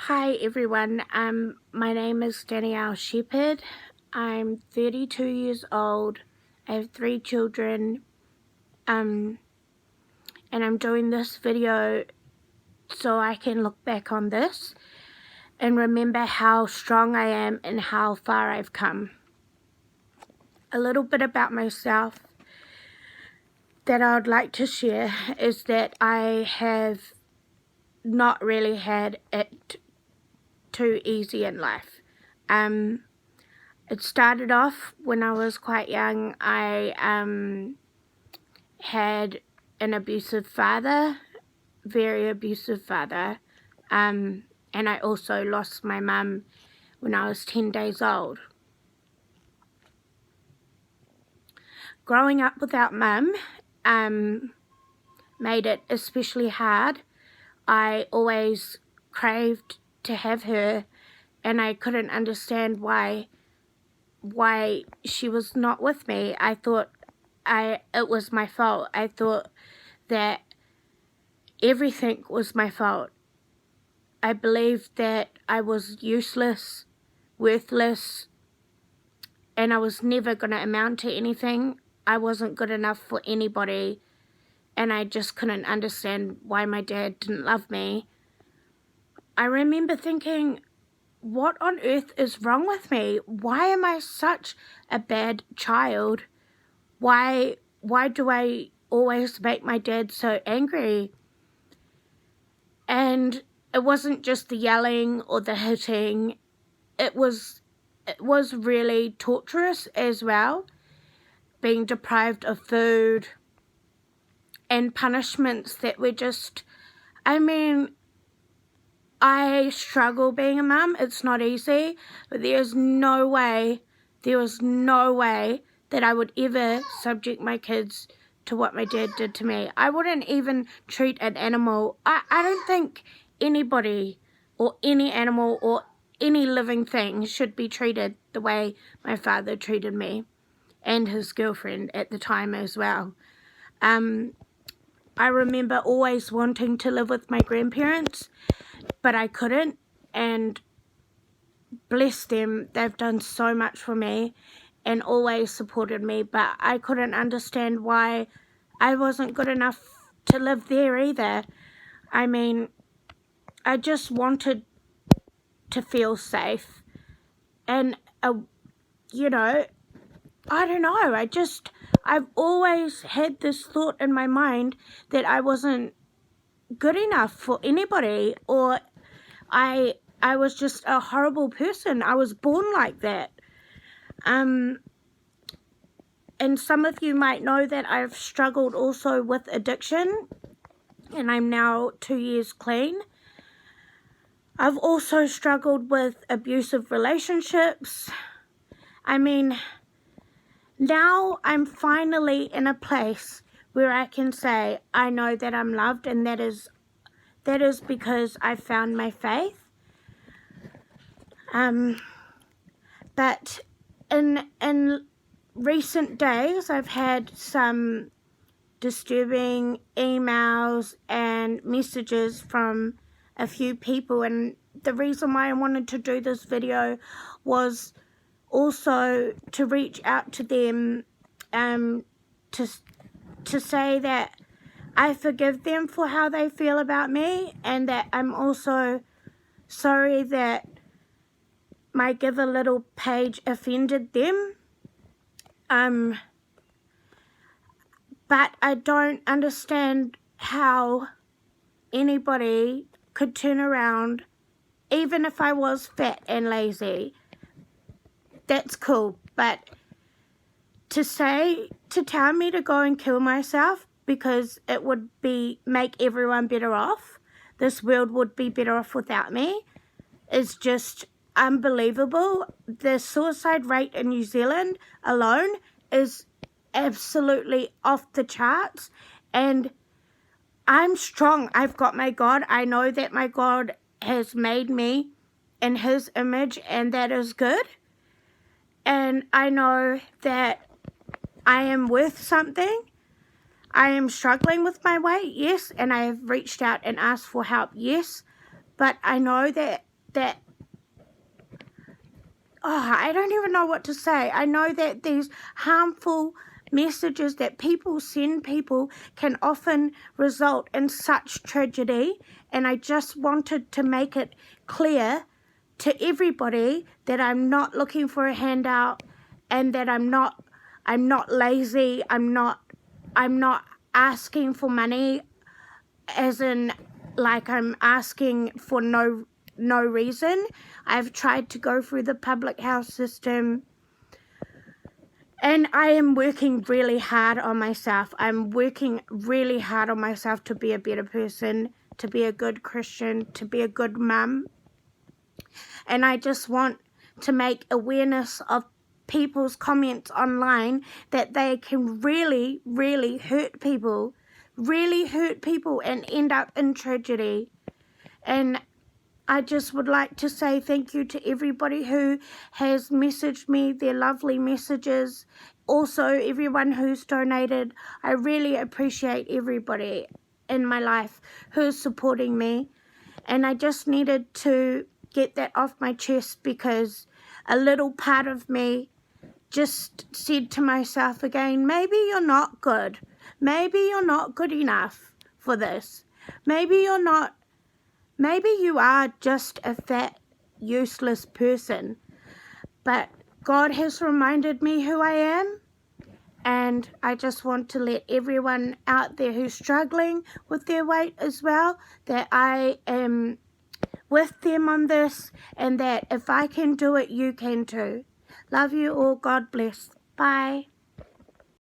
Hi everyone, my name is Danielle Shepherd. I'm 32 years old. I have 3 children, and I'm doing this video so I can look back on this and remember how strong I am and how far I've come. A little bit about myself that I would like to share is that I have not really had it too easy in life. It started off when I was quite young. I had an abusive father, very abusive father, and I also lost my mum when I was 10 days old. Growing up without mum made it especially hard. I always craved to have her, and I couldn't understand why she was not with me. I thought it was my fault. I thought that everything was my fault. I believed that I was useless, worthless, and I was never going to amount to anything. I wasn't good enough for anybody, and I just couldn't understand why my dad didn't love me. I remember thinking, what on earth is wrong with me? Why am I such a bad child? Why do I always make my dad so angry? And it wasn't just the yelling or the hitting. It was really torturous as well, being deprived of food and punishments that were just, I struggle being a mum. It's not easy, but there was no way that I would ever subject my kids to what my dad did to me. I wouldn't even treat an animal. I don't think anybody or any animal or any living thing should be treated the way my father treated me, and his girlfriend at the time as well. I remember always wanting to live with my grandparents, but I couldn't, and bless them, they've done so much for me and always supported me, but I couldn't understand why I wasn't good enough to live there either. I just wanted to feel safe, and I don't know, I've always had this thought in my mind that I wasn't good enough for anybody, or I was just a horrible person. I was born like that. And some of you might know that I've struggled also with addiction, and I'm now 2 years clean. I've also struggled with abusive relationships. Now I'm finally in a place where I can say I know that I'm loved, and that is because I found my faith. But in recent days, I've had some disturbing emails and messages from a few people, and the reason why I wanted to do this video was also to reach out to them, to say that I forgive them for how they feel about me, and that I'm also sorry that my Give a Little page offended them. But I don't understand how anybody could turn around, even if I was fat and lazy. That's cool, but to tell me to go and kill myself because it would make everyone better off, this world would be better off without me, is just unbelievable. The suicide rate in New Zealand alone is absolutely off the charts, and I'm strong. I've got my God. I know that my God has made me in his image, and that is good. And I know that I am worth something. I am struggling with my weight, yes, and I have reached out and asked for help, yes, but I know that that, I don't even know what to say. I know that these harmful messages that people send people can often result in such tragedy, and I just wanted to make it clear to everybody that I'm not looking for a handout, and that I'm not lazy. I'm not asking for money, as in like I'm asking for no reason. I've tried to go through the public house system, and I am working really hard on myself. I'm working really hard on myself to be a better person, to be a good Christian, to be a good mum. And I just want to make awareness of people's comments online that they can really, really hurt people and end up in tragedy. And I just would like to say thank you to everybody who has messaged me their lovely messages. Also, everyone who's donated. I really appreciate everybody in my life who's supporting me. And I just needed to get that off my chest, because a little part of me just said to myself again, maybe you're not good. Maybe you're not good enough for this. Maybe you are just a fat, useless person. But God has reminded me who I am, and I just want to let everyone out there who's struggling with their weight as well, that I am with them on this, and that if I can do it, you can too. Love you all. God bless. Bye.